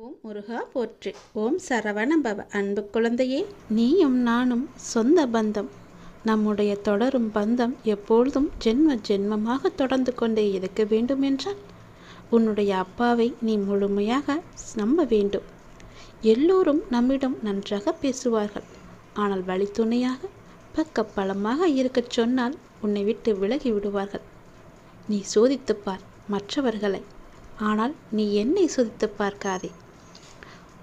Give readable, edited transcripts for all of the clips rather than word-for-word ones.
ஓம் முருகா போற்றி. ஓம் சரவணபவ. அன்பு குழந்தையே, நீயும் நானும் சொந்த பந்தம். நம்முடைய தொடரும் பந்தம் எப்பொழுதும் ஜென்ம ஜென்மமாக தொடர்ந்து கொண்டே இருக்க வேண்டும் என்றால் உன்னுடைய அப்பாவை நீ முழுமையாக நம்ப வேண்டும். எல்லோரும் நம்மிடம் நன்றாக பேசுவார்கள். ஆனால் வழித்துணையாக பக்க பலமாக இருக்கச் சொன்னால் உன்னை விட்டு விலகி விடுவார்கள். நீ சோதித்துப்பார் மற்றவர்களை, ஆனால் நீ என்னை சோதித்து பார்க்காதே.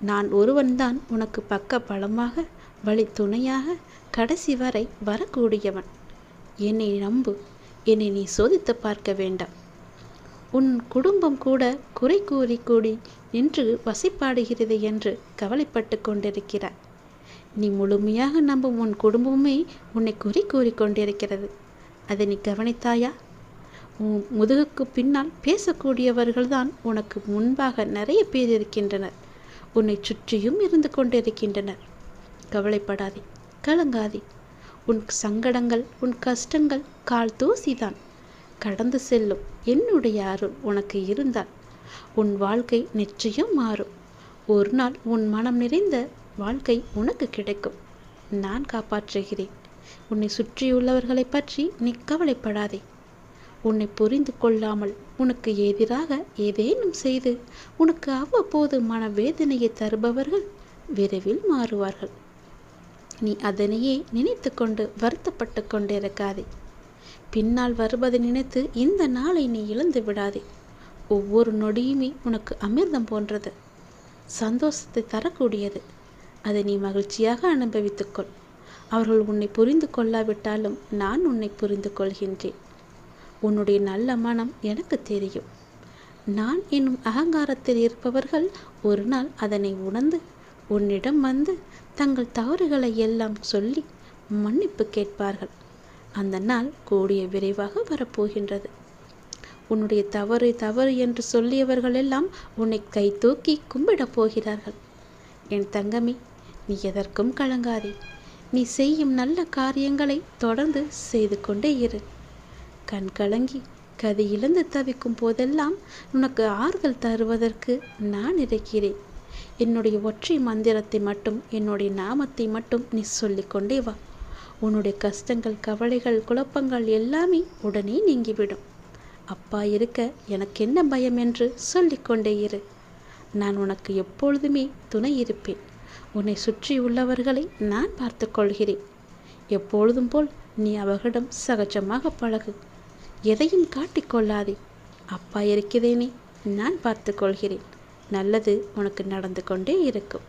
நான் ஒருவன்தான் உனக்கு பக்க பலமாக வழி துணையாக கடைசி வரை வரக்கூடியவன். என்னை நம்பு. என்னை நீ சோதித்து பார்க்க வேண்டாம். உன் குடும்பம் கூட குறை கூறி கூடி நின்று வசைப்பாடுகிறது என்று கவலைப்பட்டு கொண்டிருக்கிறாய். நீ முழுமையாக நம்பும் உன் குடும்பமே உன்னை குறை கூறி கொண்டிருக்கிறது. அதை நீ கவனித்தாயா? உன் முதுகுக்கு பின்னால் பேசக்கூடியவர்கள்தான் உனக்கு முன்பாக நிறைய பேர் இருக்கின்றனர். உன்னை சுற்றியும் இருந்து கொண்டிருக்கின்றனர். கவலைப்படாதே, கலங்காதே. உன் சங்கடங்கள், உன் கஷ்டங்கள் கால் தூசிதான், கடந்து செல்லும். என்னுடைய அருள் உனக்கு இருந்தால் உன் வாழ்க்கை நிச்சயம் மாறும். ஒரு நாள் உன் மனம் நிறைந்த வாழ்க்கை உனக்கு கிடைக்கும். நான் காப்பாற்றுகிறேன். உன்னை சுற்றியுள்ளவர்களை பற்றி நீ கவலைப்படாதே. உன்னை புரிந்து கொள்ளாமல் உனக்கு எதிராக ஏதேனும் செய்து உனக்கு அவ்வப்போது மனவேதனையை தருபவர்கள் விரைவில் மாறுவார்கள். நீ அதனையே நினைத்து கொண்டு வருத்தப்பட்டு கொண்டிருக்காதே. பின்னால் வருவதை நினைத்து இந்த நாளை நீ இழந்து விடாதே. ஒவ்வொரு நொடியுமே உனக்கு அமிர்தம் போன்றது, சந்தோஷத்தை தரக்கூடியது. அதை நீ மகிழ்ச்சியாக அனுபவித்துக்கொள். அவர்கள் உன்னை புரிந்து கொள்ளாவிட்டாலும் நான் உன்னை புரிந்து கொள்கின்றேன். உன்னுடைய நல்ல மனம் எனக்கு தெரியும். நான் என்னும் அகங்காரத்தில் இருப்பவர்கள் ஒரு நாள் அதனை உணர்ந்து உன்னிடம் வந்து தங்கள் தவறுகளை எல்லாம் சொல்லி மன்னிப்பு கேட்பார்கள். அந்த நாள் கூடிய விரைவாக வரப்போகின்றது. உன்னுடைய தவறு தவறு என்று சொல்லியவர்கள் எல்லாம் உன்னை கை தூக்கி கும்பிடப் போகிறார்கள். என் தங்கமே, நீ எதற்கும் கலங்காதே. நீ செய்யும் நல்ல காரியங்களை தொடர்ந்து செய்து கொண்டே இரு. கண் கலங்கி கதி இழந்து தவிக்கும் போதெல்லாம் உனக்கு ஆறுதல் தருவதற்கு நான் இருக்கிறேன். என்னுடைய ஒற்றை மந்திரத்தை மட்டும், என்னுடைய நாமத்தை மட்டும் நீ சொல்லிக்கொண்டே வா. உன்னுடைய கஷ்டங்கள், கவலைகள், குழப்பங்கள் எல்லாமே உடனே நீங்கிவிடும். அப்பா இருக்க எனக்கு என்ன பயம் என்று சொல்லிக்கொண்டே இரு. நான் உனக்கு எப்பொழுதுமே துணை இருப்பேன். உன்னை சுற்றி உள்ளவர்களை நான் பார்த்து கொள்கிறேன். எப்பொழுதும் போல் நீ அவர்களிடம் சகஜமாக பழகு. எதையும் காட்டிக்கொள்ளாதே. அப்பா இருக்கிறேனே, நான் பார்த்து கொள்கிறேன். நல்லது உனக்கு நடந்து கொண்டே இருக்கும்.